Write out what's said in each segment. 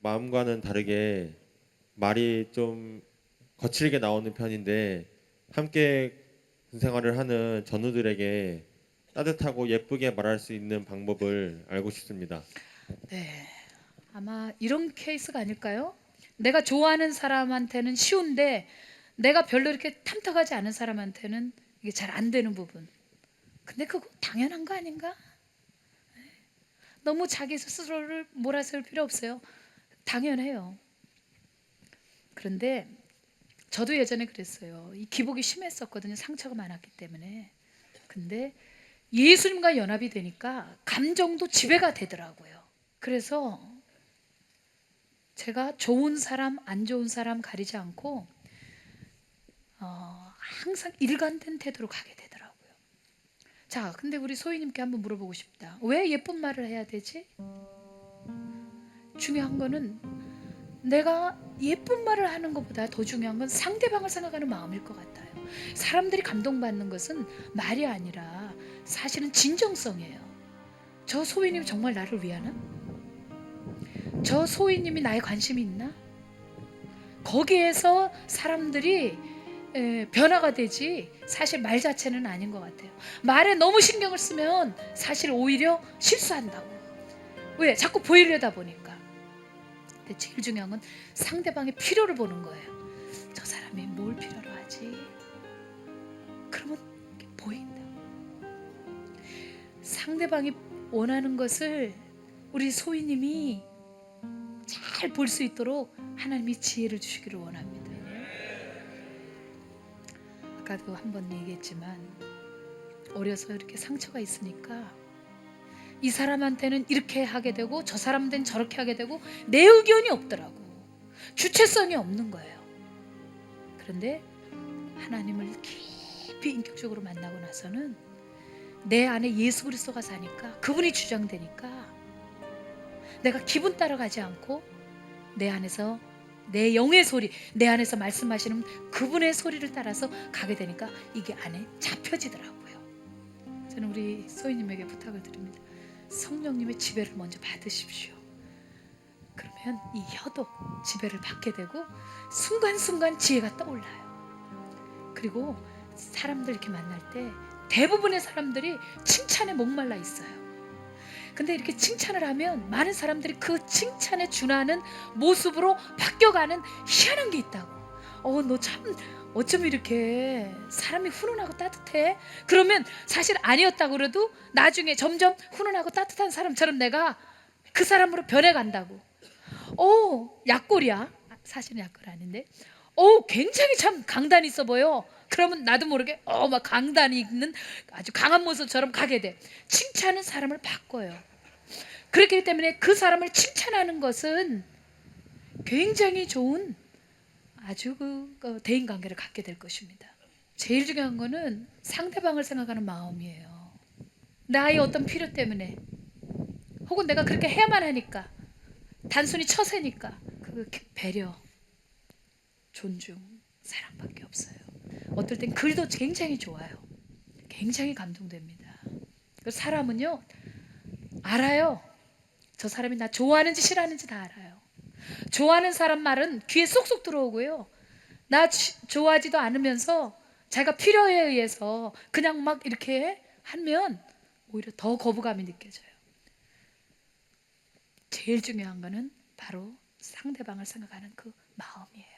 마음과는 다르게 말이 좀 거칠게 나오는 편인데 함께 군 생활을 하는 전우들에게 따뜻하고 예쁘게 말할 수 있는 방법을 알고 싶습니다. 네. 아마 이런 케이스가 아닐까요? 내가 좋아하는 사람한테는 쉬운데 내가 별로 이렇게 탐탁하지 않은 사람한테는 이게 잘 안 되는 부분. 근데 그거 당연한 거 아닌가? 너무 자기 스스로를 몰아세울 필요 없어요. 당연해요. 그런데 저도 예전에 그랬어요. 이 기복이 심했었거든요. 상처가 많았기 때문에. 근데 예수님과 연합이 되니까 감정도 지배가 되더라고요. 그래서 제가 좋은 사람, 안 좋은 사람 가리지 않고 항상 일관된 태도로 가게 되더라고요. 자, 근데 우리 소희님께 한번 물어보고 싶다. 왜 예쁜 말을 해야 되지? 중요한 거는 내가 예쁜 말을 하는 것보다 더 중요한 건 상대방을 생각하는 마음일 것 같아요. 사람들이 감동받는 것은 말이 아니라 사실은 진정성이에요. 저 소희님이 정말 나를 위하나? 저 소희님이 나에 관심이 있나? 거기에서 사람들이 변화가 되지 사실 말 자체는 아닌 것 같아요. 말에 너무 신경을 쓰면 사실 오히려 실수한다고. 왜? 자꾸 보이려다 보니까. 근데 제일 중요한 건 상대방의 필요를 보는 거예요. 저 사람이 뭘 필요로 하지? 그러면 보인다. 상대방이 원하는 것을 우리 소희님이 잘 볼 수 있도록 하나님이 지혜를 주시기를 원합니다. 아까도 한번 얘기했지만 어려서 이렇게 상처가 있으니까 이 사람한테는 이렇게 하게 되고 저 사람한테는 저렇게 하게 되고 내 의견이 없더라고. 주체성이 없는 거예요. 그런데 하나님을 깊이 인격적으로 만나고 나서는 내 안에 예수 그리스도가 사니까 그분이 주장되니까 내가 기분 따라가지 않고 내 안에서 내 영의 소리, 내 안에서 말씀하시는 그분의 소리를 따라서 가게 되니까 이게 안에 잡혀지더라고요. 저는 우리 소희님에게 부탁을 드립니다. 성령님의 지배를 먼저 받으십시오. 그러면 이 혀도 지배를 받게 되고 순간순간 지혜가 떠올라요. 그리고 사람들 이렇게 만날 때 대부분의 사람들이 칭찬에 목말라 있어요. 근데 이렇게 칭찬을 하면 많은 사람들이 그 칭찬에 준하는 모습으로 바뀌어가는 희한한 게 있다고. 너 참 어쩜 이렇게 사람이 훈훈하고 따뜻해? 그러면 사실 아니었다고 그래도 나중에 점점 훈훈하고 따뜻한 사람처럼 내가 그 사람으로 변해간다고. 약골이야. 사실은 약골 아닌데. 굉장히 참 강단이 있어 보여. 그러면 나도 모르게 막 강단이 있는 아주 강한 모습처럼 가게 돼. 칭찬은 사람을 바꿔요. 그렇기 때문에 그 사람을 칭찬하는 것은 굉장히 좋은 아주 대인 관계를 갖게 될 것입니다. 제일 중요한 거는 상대방을 생각하는 마음이에요. 나의 어떤 필요 때문에 혹은 내가 그렇게 해야만 하니까 단순히 처세니까 그 배려, 존중, 사랑밖에 없어요. 어떨 땐 글도 굉장히 좋아요. 굉장히 감동됩니다. 그 사람은요 알아요. 저 사람이 나 좋아하는지 싫어하는지 다 알아요. 좋아하는 사람 말은 귀에 쏙쏙 들어오고요. 나 좋아하지도 않으면서 자기가 필요에 의해서 그냥 막 이렇게 하면 오히려 더 거부감이 느껴져요. 제일 중요한 거는 바로 상대방을 생각하는 그 마음이에요.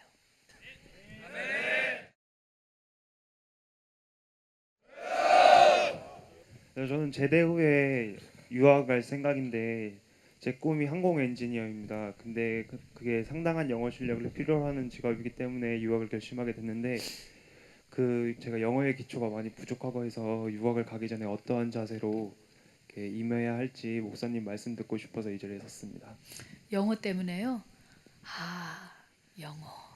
네, 저는 제대 후에 유학 갈 생각인데 제 꿈이 항공 엔지니어입니다. 근데 그게 상당한 영어 실력을 필요로 하는 직업이기 때문에 유학을 결심하게 됐는데 제가 영어의 기초가 많이 부족하고 해서 유학을 가기 전에 어떠한 자세로 이렇게 임해야 할지 목사님 말씀 듣고 싶어서 이 자리에 섰습니다. 영어 때문에요. 영어.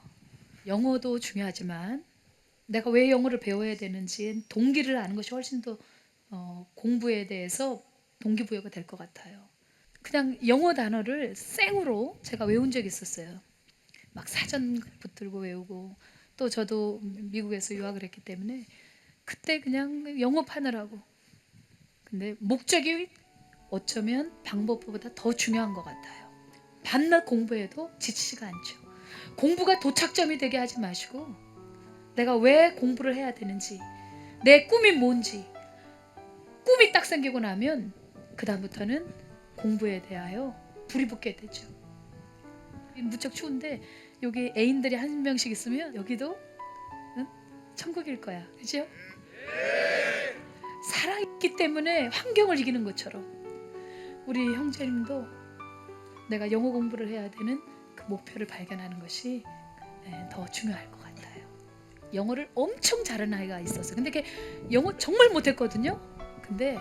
영어도 중요하지만 내가 왜 영어를 배워야 되는지 동기를 아는 것이 훨씬 더 공부에 대해서 동기부여가 될 것 같아요. 그냥 영어 단어를 생으로 제가 외운 적이 있었어요. 막 사전 붙들고 외우고 또 저도 미국에서 유학을 했기 때문에 그때 그냥 영업하느라고. 근데 목적이 어쩌면 방법보다 더 중요한 것 같아요. 밤낮 공부해도 지치지가 않죠. 공부가 도착점이 되게 하지 마시고 내가 왜 공부를 해야 되는지, 내 꿈이 뭔지, 꿈이 딱 생기고 나면 그 다음부터는 공부에 대하여 불이 붙게 되죠. 무척 추운데 여기 애인들이 한 명씩 있으면 여기도 응? 천국일 거야. 그죠? 사랑이 있기 때문에 환경을 이기는 것처럼 우리 형제님도 내가 영어 공부를 해야 되는 그 목표를 발견하는 것이 더 중요할 것 같아요. 영어를 엄청 잘하는 아이가 있었어요. 근데 걔 영어 정말 못했거든요. 근데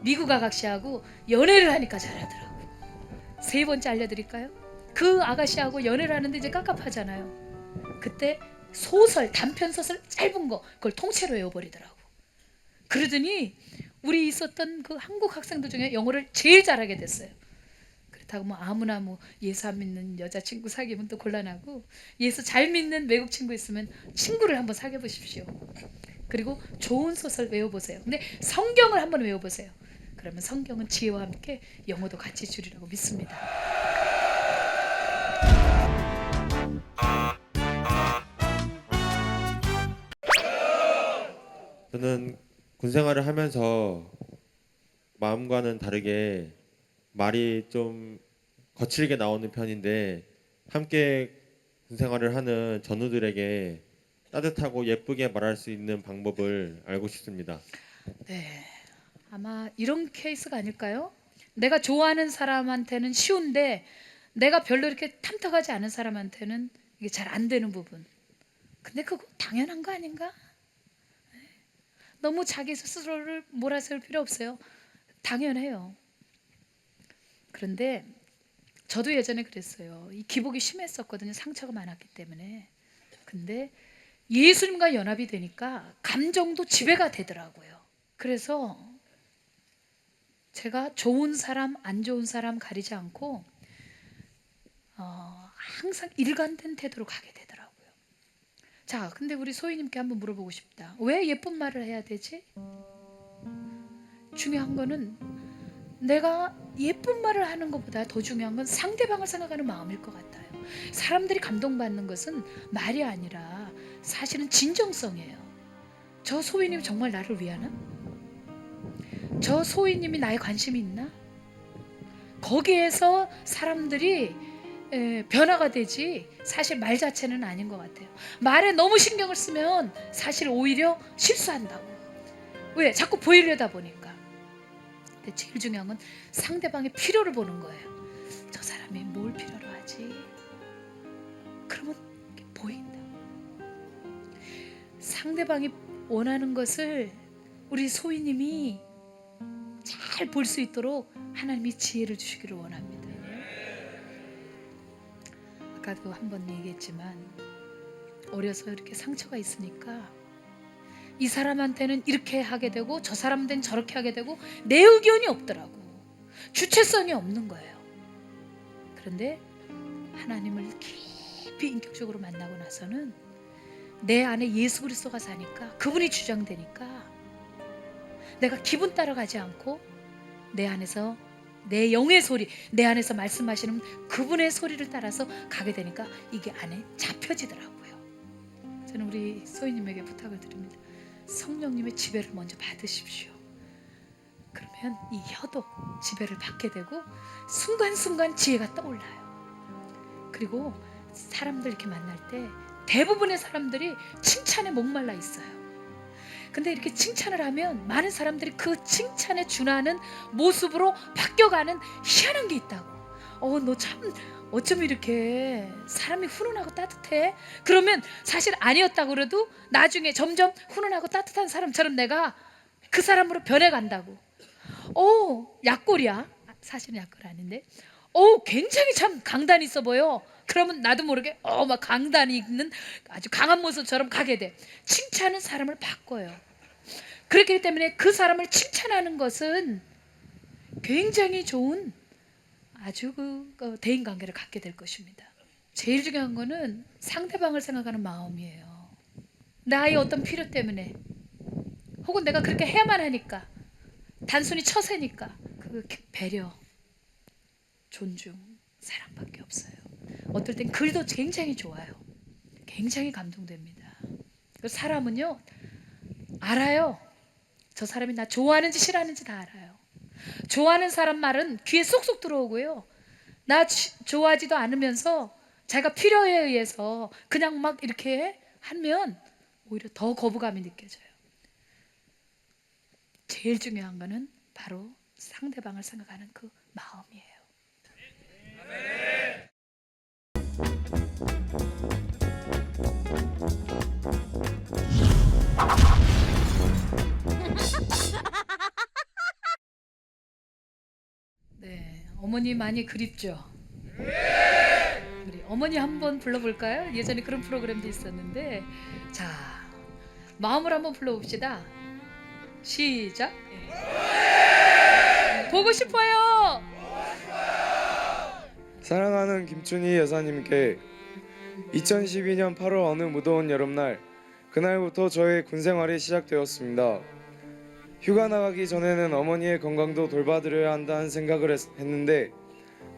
미국 아가씨하고 연애를 하니까 잘하더라고. 세 번째 알려드릴까요? 그 아가씨하고 연애를 하는데 이제 깝깝하잖아요. 그때 소설, 단편 소설 짧은 거 그걸 통째로 외워버리더라고. 그러더니 우리 있었던 그 한국 학생들 중에 영어를 제일 잘하게 됐어요. 그렇다고 뭐 아무나 뭐 예수 안 믿는 여자친구 사귀면 또 곤란하고, 예수 잘 믿는 외국 친구 있으면 친구를 한번 사귀어 보십시오. 그리고 좋은 소설 외워보세요. 근데 성경을 한번 외워보세요. 그러면 성경은 지혜와 함께 영어도 같이 주리라고 믿습니다. 저는 군 생활을 하면서 마음과는 다르게 말이 좀 거칠게 나오는 편인데, 함께 군 생활을 하는 전우들에게 따뜻하고 예쁘게 말할 수 있는 방법을 알고 싶습니다. 네, 아마 이런 케이스가 아닐까요? 내가 좋아하는 사람한테는 쉬운데 내가 별로 이렇게 탐탁하지 않은 사람한테는 이게 잘 안 되는 부분. 근데 그거 당연한 거 아닌가? 너무 자기 스스로를 몰아세울 필요 없어요. 당연해요. 그런데 저도 예전에 그랬어요. 이 기복이 심했었거든요. 상처가 많았기 때문에. 근데 예수님과 연합이 되니까 감정도 지배가 되더라고요. 그래서 제가 좋은 사람, 안 좋은 사람 가리지 않고 항상 일관된 태도로 가게 되더라고요. 자, 근데 우리 소희님께 한번 물어보고 싶다. 왜 예쁜 말을 해야 되지? 중요한 거는 내가 예쁜 말을 하는 것보다 더 중요한 건 상대방을 생각하는 마음일 것 같아요. 사람들이 감동받는 것은 말이 아니라 사실은 진정성이에요. 저 소희님이 정말 나를 위하나? 저 소희님이 나에 관심이 있나? 거기에서 사람들이 변화가 되지, 사실 말 자체는 아닌 것 같아요. 말에 너무 신경을 쓰면 사실 오히려 실수한다고. 왜? 자꾸 보이려다 보니까. 근데 제일 중요한 건 상대방의 필요를 보는 거예요. 저 사람이 뭘 필요로 하지? 그러면 보인다. 상대방이 원하는 것을 우리 소희님이 잘 볼 수 있도록 하나님이 지혜를 주시기를 원합니다. 아까도 한번 얘기했지만 어려서 이렇게 상처가 있으니까 이 사람한테는 이렇게 하게 되고 저 사람한테는 저렇게 하게 되고 내 의견이 없더라고. 주체성이 없는 거예요. 그런데 하나님을 깊이 인격적으로 만나고 나서는 내 안에 예수 그리스도가 사니까, 그분이 주장되니까 내가 기분 따라가지 않고 내 안에서 내 영의 소리, 내 안에서 말씀하시는 그분의 소리를 따라서 가게 되니까 이게 안에 잡혀지더라고요. 저는 우리 소희님에게 부탁을 드립니다. 성령님의 지배를 먼저 받으십시오. 그러면 이 혀도 지배를 받게 되고 순간순간 지혜가 떠올라요. 그리고 사람들 이렇게 만날 때 대부분의 사람들이 칭찬에 목말라 있어요. 근데 이렇게 칭찬을 하면 많은 사람들이 그 칭찬에 준하는 모습으로 바뀌어가는 희한한 게 있다고. 너 참 어쩜 이렇게 사람이 훈훈하고 따뜻해? 그러면 사실 아니었다고 그래도 나중에 점점 훈훈하고 따뜻한 사람처럼 내가 그 사람으로 변해간다고. 약골이야. 사실은 약골 아닌데. 굉장히 참 강단이 있어 보여. 그러면 나도 모르게 막 강단이 있는 아주 강한 모습처럼 가게 돼. 칭찬은 사람을 바꿔요. 그렇기 때문에 그 사람을 칭찬하는 것은 굉장히 좋은 아주 그 대인관계를 갖게 될 것입니다. 제일 중요한 거는 상대방을 생각하는 마음이에요. 나의 어떤 필요 때문에, 혹은 내가 그렇게 해야만 하니까, 단순히 처세니까, 그 배려, 존중, 사랑밖에 없어요. 어떨 땐 글도 굉장히 좋아요. 굉장히 감동됩니다. 그 사람은요 알아요. 저 사람이 나 좋아하는지 싫어하는지 다 알아요. 좋아하는 사람 말은 귀에 쏙쏙 들어오고요. 나 좋아하지도 않으면서 자기가 필요에 의해서 그냥 막 이렇게 하면 오히려 더 거부감이 느껴져요. 제일 중요한 거는 바로 상대방을 생각하는 그 마음이에요. 네, 어머니 많이 그립죠? 우리 어머니 한번 불러볼까요? 예전에 그런 프로그램도 있었는데, 자, 마음을 한번 불러봅시다. 시작. 보고 싶어요. 사랑하는 김춘희 여사님께 2012년 8월 어느 무더운 여름날, 그날부터 저의 군 생활이 시작되었습니다. 휴가 나가기 전에는 어머니의 건강도 돌봐드려야 한다는 생각을 했는데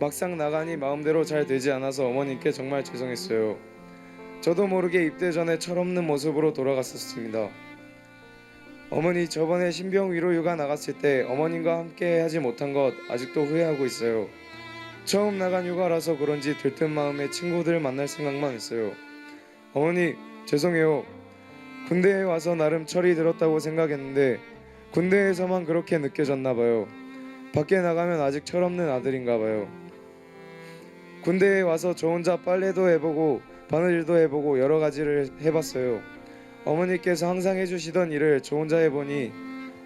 막상 나가니 마음대로 잘 되지 않아서 어머님께 정말 죄송했어요. 저도 모르게 입대 전에 철없는 모습으로 돌아갔었습니다. 어머니, 저번에 신병 위로 휴가 나갔을 때 어머님과 함께 하지 못한 것 아직도 후회하고 있어요. 처음 나간 휴가라서 그런지 들뜬 마음에 친구들 만날 생각만 했어요. 어머니, 죄송해요. 군대에 와서 나름 철이 들었다고 생각했는데 군대에서만 그렇게 느껴졌나 봐요. 밖에 나가면 아직 철없는 아들인가 봐요. 군대에 와서 저 혼자 빨래도 해보고 바느질도 해보고 여러 가지를 해봤어요. 어머니께서 항상 해주시던 일을 저 혼자 해보니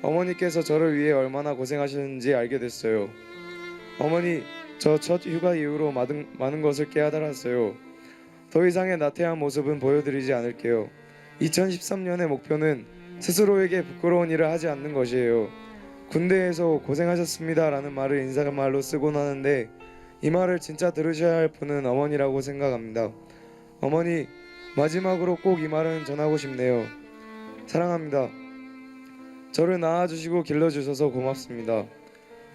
어머니께서 저를 위해 얼마나 고생하시는지 알게 됐어요. 어머니, 저 첫 휴가 이후로 많은 것을 깨달았어요. 더 이상의 나태한 모습은 보여드리지 않을게요. 2013년의 목표는 스스로에게 부끄러운 일을 하지 않는 것이에요. 군대에서 고생하셨습니다 라는 말을 인사말로 쓰곤 하는데 이 말을 진짜 들으셔야 할 분은 어머니라고 생각합니다. 어머니, 마지막으로 꼭 이 말은 전하고 싶네요. 사랑합니다. 저를 낳아주시고 길러주셔서 고맙습니다.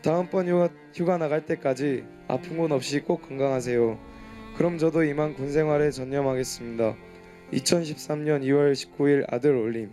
다음번 휴가 나갈 때까지 아픈 곳 없이 꼭 건강하세요. 그럼 저도 이만 군 생활에 전념하겠습니다. 2013년 2월 19일 아들 올림.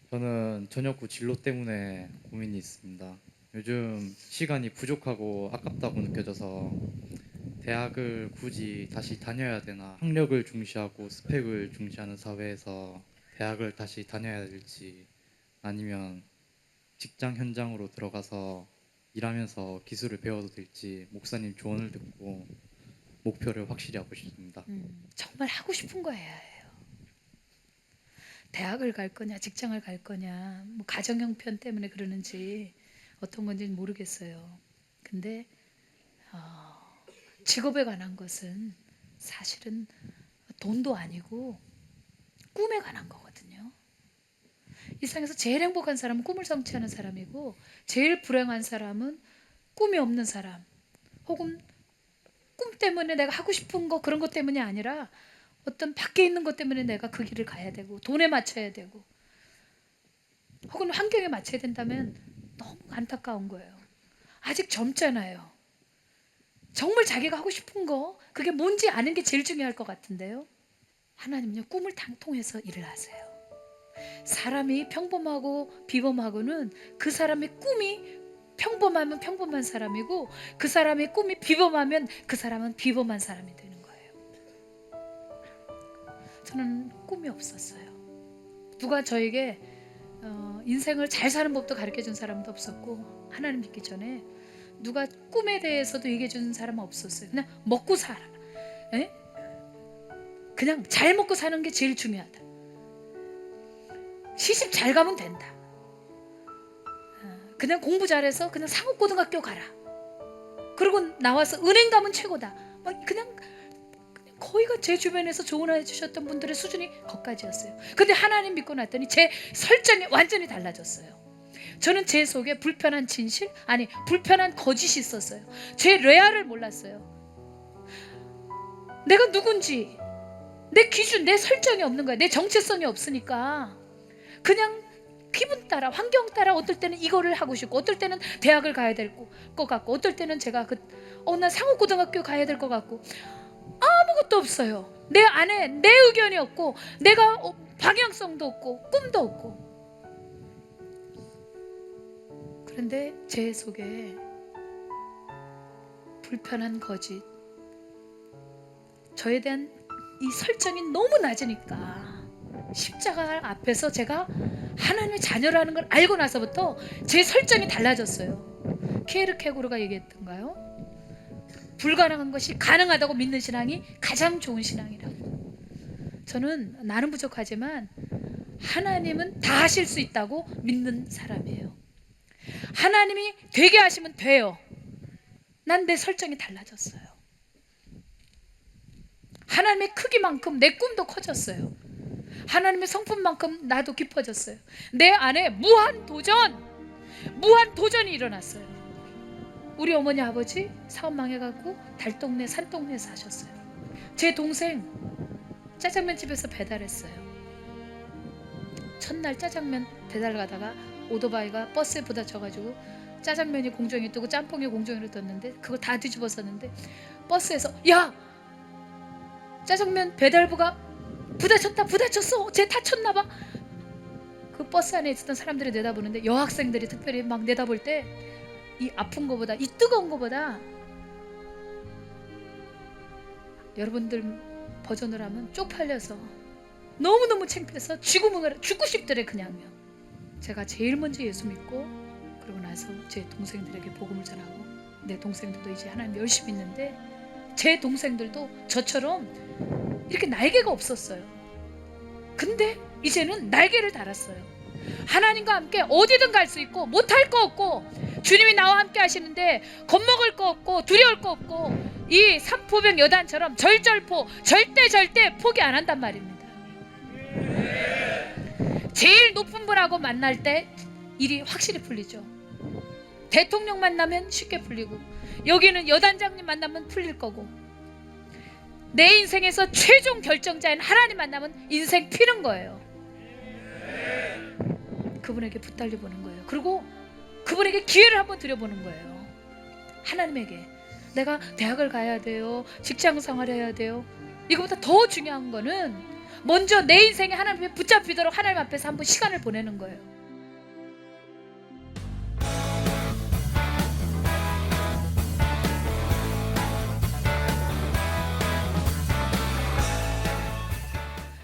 저는 저녁후 진로 때문에 고민이 있습니다. 요즘 시간이 부족하고 아깝다고 느껴져서 대학을 굳이 다시 다녀야 되나, 학력을 중시하고 스펙을 중시하는 사회에서 대학을 다시 다녀야 될지 아니면 직장 현장으로 들어가서 일하면서 기술을 배워도 될지 목사님 조언을 듣고 목표를 확실히 하고 싶습니다. 정말 하고 싶은 거예요. 대학을 갈 거냐, 직장을 갈 거냐, 뭐 가정 형편 때문에 그러는지 어떤 건지는 모르겠어요. 근데 직업에 관한 것은 사실은 돈도 아니고 꿈에 관한 거거든요. 이 세상에서 제일 행복한 사람은 꿈을 성취하는 사람이고 제일 불행한 사람은 꿈이 없는 사람, 혹은 꿈 때문에 내가 하고 싶은 거 그런 것 때문이 아니라 어떤 밖에 있는 것 때문에 내가 그 길을 가야 되고 돈에 맞춰야 되고 혹은 환경에 맞춰야 된다면 너무 안타까운 거예요. 아직 젊잖아요. 정말 자기가 하고 싶은 거 그게 뭔지 아는 게 제일 중요할 것 같은데요. 하나님은요, 꿈을 통해서 일을 하세요. 사람이 평범하고 비범하고는 그 사람의 꿈이 평범하면 평범한 사람이고 그 사람의 꿈이 비범하면 그 사람은 비범한 사람이 되는 거예요. 저는 꿈이 없었어요. 누가 저에게 인생을 잘 사는 법도 가르쳐준 사람도 없었고 하나님 믿기 전에 누가 꿈에 대해서도 얘기해주는 사람은 없었어요. 그냥 먹고 살아. 에? 그냥 잘 먹고 사는 게 제일 중요하다. 시집 잘 가면 된다. 그냥 공부 잘해서 그냥 상업고등학교 가라. 그리고 나와서 은행 가면 최고다. 그냥 거의가 제 주변에서 조언해 주셨던 분들의 수준이 거기까지였어요. 근데 하나님 믿고 났더니 제 설정이 완전히 달라졌어요. 저는 제 속에 불편한 진실, 아니 불편한 거짓이 있었어요. 제 레알을 몰랐어요. 내가 누군지, 내 기준, 내 설정이 없는 거야. 내 정체성이 없으니까 그냥 기분 따라, 환경 따라 어떨 때는 이거를 하고 싶고, 어떨 때는 대학을 가야 될 것 같고, 어떨 때는 제가 나 상업고등학교 가야 될 것 같고, 아무것도 없어요. 내 안에 내 의견이 없고, 내가 방향성도 없고, 꿈도 없고. 그런데 제 속에 불편한 거짓, 저에 대한 이 설정이 너무 낮으니까, 십자가 앞에서 제가 하나님의 자녀라는 걸 알고 나서부터 제 설정이 달라졌어요. 키에르케고르가 얘기했던가요? 불가능한 것이 가능하다고 믿는 신앙이 가장 좋은 신앙이라고. 저는 나는 부족하지만 하나님은 다 하실 수 있다고 믿는 사람이에요. 하나님이 되게 하시면 돼요. 난 내 설정이 달라졌어요. 하나님의 크기만큼 내 꿈도 커졌어요. 하나님의 성품만큼 나도 깊어졌어요. 내 안에 무한 도전이 일어났어요. 우리 어머니 아버지 사업 망해갖고 달동네 산동네에 사셨어요. 제 동생 짜장면 집에서 배달했어요. 첫날 짜장면 배달 가다가 오토바이가 버스에 부딪혀가지고 짜장면이 공중에 뜨고 짬뽕이 공중에 떴는데, 그거 다 뒤집어졌는데 버스에서 야! 짜장면 배달부가 부딪혔어. 쟤 다쳤나봐. 그 버스 안에 있었던 사람들이 내다보는데, 여학생들이 특별히 막 내다볼 때 이 아픈 거보다, 이 뜨거운 거보다, 여러분들 버전으로 하면 쪽팔려서 너무너무 창피해서 죽고 싶더래. 그냥요. 제가 제일 먼저 예수 믿고, 그러고 나서 제 동생들에게 복음을 전하고, 내 동생들도 이제 하나님 열심히 있는데, 제 동생들도 저처럼 이렇게 날개가 없었어요. 근데 이제는 날개를 달았어요. 하나님과 함께 어디든 갈 수 있고, 못할 거 없고, 주님이 나와 함께 하시는데 겁먹을 거 없고, 두려울 거 없고, 이 삼포병 여단처럼 절절포, 절대 포기 안 한단 말입니다. 제일 높은 분하고 만날 때 일이 확실히 풀리죠. 대통령 만나면 쉽게 풀리고, 여기는 여단장님 만나면 풀릴 거고, 내 인생에서 최종 결정자인 하나님 만나면 인생 피는 거예요. 그분에게 붙달려 보는 거예요. 그리고 그분에게 기회를 한번 드려보는 거예요. 하나님에게. 내가 대학을 가야 돼요, 직장 생활해야 돼요, 이거보다 더 중요한 거는 먼저 내 인생에 하나님에 붙잡히도록 하나님 앞에서 한번 시간을 보내는 거예요.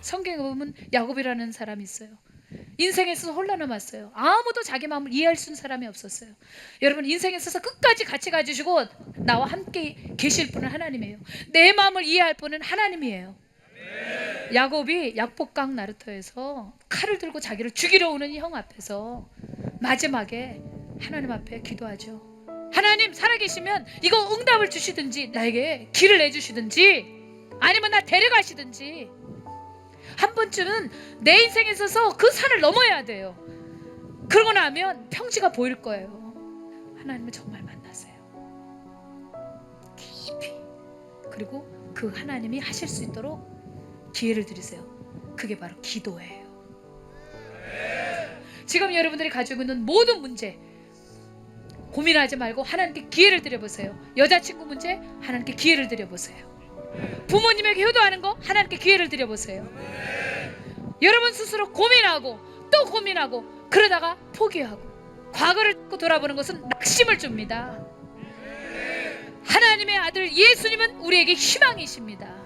성경에 보면 야곱이라는 사람이 있어요. 인생에 있어서 홀라 남았어요. 아무도 자기 마음을 이해할 수 있는 사람이 없었어요. 여러분, 인생에 있어서 끝까지 같이 가주시고 나와 함께 계실 분은 하나님이에요. 내 마음을 이해할 분은 하나님이에요. 야곱이 약복강 나루터에서 칼을 들고 자기를 죽이러 오는 이 형 앞에서 마지막에 하나님 앞에 기도하죠. 하나님, 살아계시면 이거 응답을 주시든지, 나에게 길을 내주시든지, 아니면 나 데려가시든지, 한 번쯤은 내 인생에 있어서 그 산을 넘어야 돼요. 그러고 나면 평지가 보일 거예요. 하나님을 정말 만나세요. 깊이. 그리고 그 하나님이 하실 수 있도록 기회를 드리세요. 그게 바로 기도예요. 지금 여러분들이 가지고 있는 모든 문제 고민하지 말고 하나님께 기회를 드려보세요. 여자친구 문제 하나님께 기회를 드려보세요. 부모님에게 효도하는 거 하나님께 기회를 드려보세요. 여러분 스스로 고민하고 또 고민하고 그러다가 포기하고 과거를 돌아보는 것은 낙심을 줍니다. 하나님의 아들 예수님은 우리에게 희망이십니다.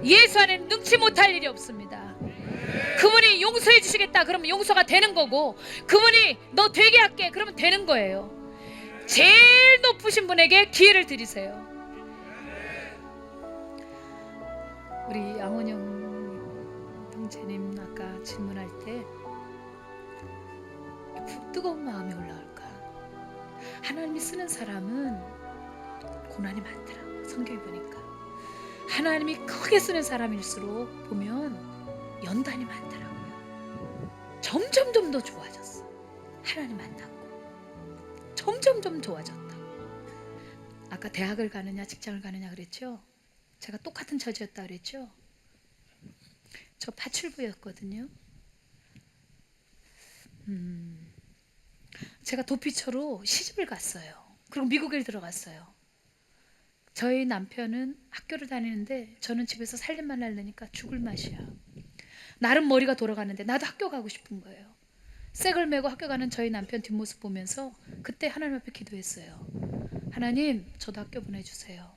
예수 안에는 능치 못할 일이 없습니다. 그분이 용서해 주시겠다 그러면 용서가 되는 거고, 그분이 너 되게 할게 그러면 되는 거예요. 제일 높으신 분에게 기회를 드리세요. 우리 양원영 형제님 아까 질문할 때 뜨거운 마음이 올라올까? 하나님이 쓰는 사람은 고난이 많더라고요. 성경에 보니까 하나님이 크게 쓰는 사람일수록 보면 연단이 많더라고요. 점점 더 좋아졌어. 하나님 만났고 점점점 좋아졌다. 아까 대학을 가느냐 직장을 가느냐 그랬죠? 제가 똑같은 처지였다 그랬죠? 저 파출부였거든요. 제가 도피처로 시집을 갔어요. 그리고 미국에 들어갔어요. 저희 남편은 학교를 다니는데 저는 집에서 살림만 하려니까 죽을 맛이야. 나름 머리가 돌아가는데 나도 학교 가고 싶은 거예요. 색을 메고 학교 가는 저희 남편 뒷모습 보면서 그때 하나님 앞에 기도했어요. 하나님, 저도 학교 보내주세요.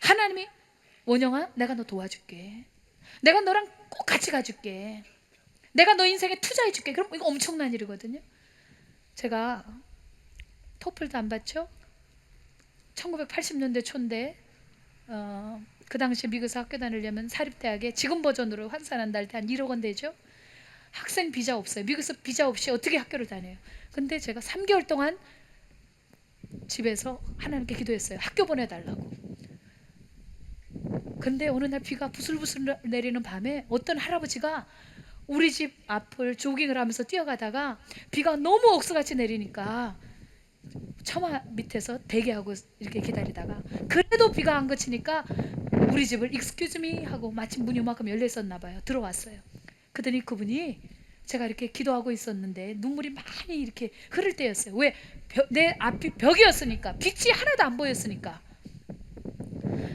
하나님이 원영아, 내가 너 도와줄게. 내가 너랑 꼭 같이 가줄게. 내가 너 인생에 투자해줄게. 그럼 이거 엄청난 일이거든요. 제가 토플도 안 봤죠? 1980년대 초인데 그 당시 미국에서 학교 다니려면 사립대학에 지금 버전으로 환산한다 할 때 한 1억 원 되죠? 학생 비자 없어요. 미국에서 비자 없이 어떻게 학교를 다녀요? 근데 제가 3개월 동안 집에서 하나님께 기도했어요. 학교 보내달라고. 근데 어느 날 비가 부슬부슬 내리는 밤에 어떤 할아버지가 우리 집 앞을 조깅을 하면서 뛰어가다가 비가 너무 억수같이 내리니까 처마 밑에서 대기하고 이렇게 기다리다가 그래도 비가 안 그치니까 우리 집을 excuse me 하고 마침 문이 요만큼 열려 있었나 봐요. 들어왔어요. 그러더니 그분이 제가 이렇게 기도하고 있었는데 눈물이 많이 이렇게 흐를 때였어요. 왜? 내 앞이 벽이었으니까, 빛이 하나도 안 보였으니까.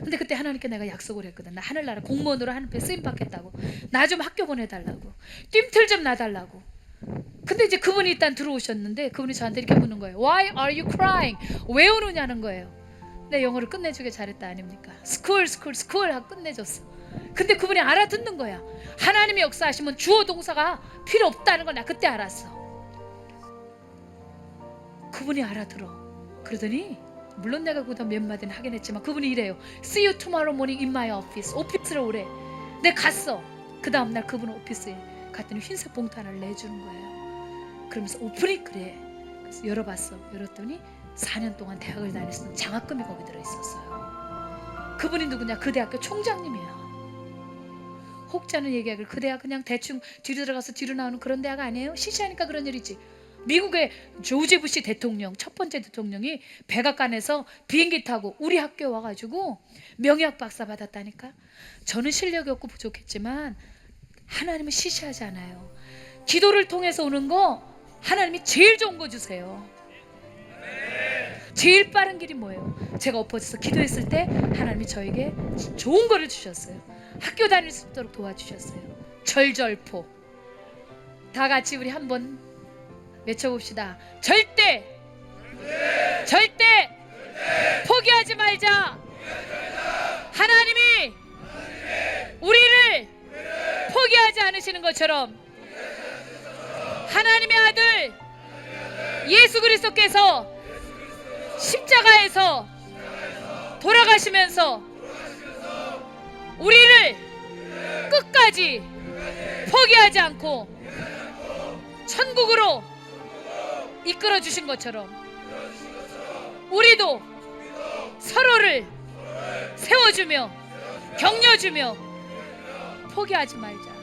근데 그때 하나님께 내가 약속을 했거든. 나 하늘나라 공무원으로 하나님께 쓰임 받겠다고. 나 좀 학교 보내달라고. 뜀틀 좀 놔달라고. 근데 이제 그분이 일단 들어오셨는데 그분이 저한테 이렇게 묻는 거예요. Why are you crying? 왜 우느냐는 거예요. 내 영어를 끝내주게 잘했다 아닙니까? School 하고 끝내줬어. 근데 그분이 알아듣는 거야. 하나님이 역사하시면 주어 동사가 필요 없다는 걸 나 그때 알았어. 그분이 알아들어. 그러더니 물론 내가 그보다 몇 마디는 하긴 했지만 그분이 이래요. See you tomorrow morning in my office. 오피스로 오래. 내가 갔어. 그 다음날 그분 오피스에 갔더니 흰색 봉투 하나를 내주는 거예요. 그러면서 오프닝 그래. 그래서 열어봤어. 열었더니 4년 동안 대학을 다녔던 장학금이 거기 들어있었어요. 그분이 누구냐? 그 대학교 총장님이야. 혹자는 얘기하길 그 대학 그냥 대충 뒤로 들어가서 뒤로 나오는 그런 대학 아니에요? 시시하니까 그런 일이지. 미국의 조지 부시 대통령, 첫 번째 대통령이 백악관에서 비행기 타고 우리 학교에 와가지고 명예학 박사 받았다니까. 저는 실력이 없고 부족했지만 하나님은 시시하지 않아요. 기도를 통해서 오는 거 하나님이 제일 좋은 거 주세요. 제일 빠른 길이 뭐예요? 제가 엎어져서 기도했을 때 하나님이 저에게 좋은 거를 주셨어요. 학교 다닐 수 있도록 도와주셨어요. 절절포. 다 같이 우리 한번 외쳐봅시다. 절대 포기하지 말자. 하나님이 우리를 포기하지 않으시는 것처럼 하나님의 아들 예수 그리스도께서 십자가에서 돌아가시면서 우리를 끝까지 포기하지 않고 천국으로 이끌어 주신 것처럼 우리도 서로를 세워주며 격려주며 포기하지 말자.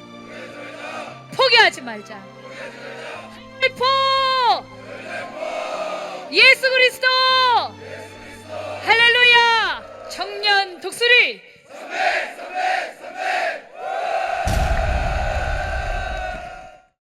포 예수 그리스도 할렐루야. 청년 독수리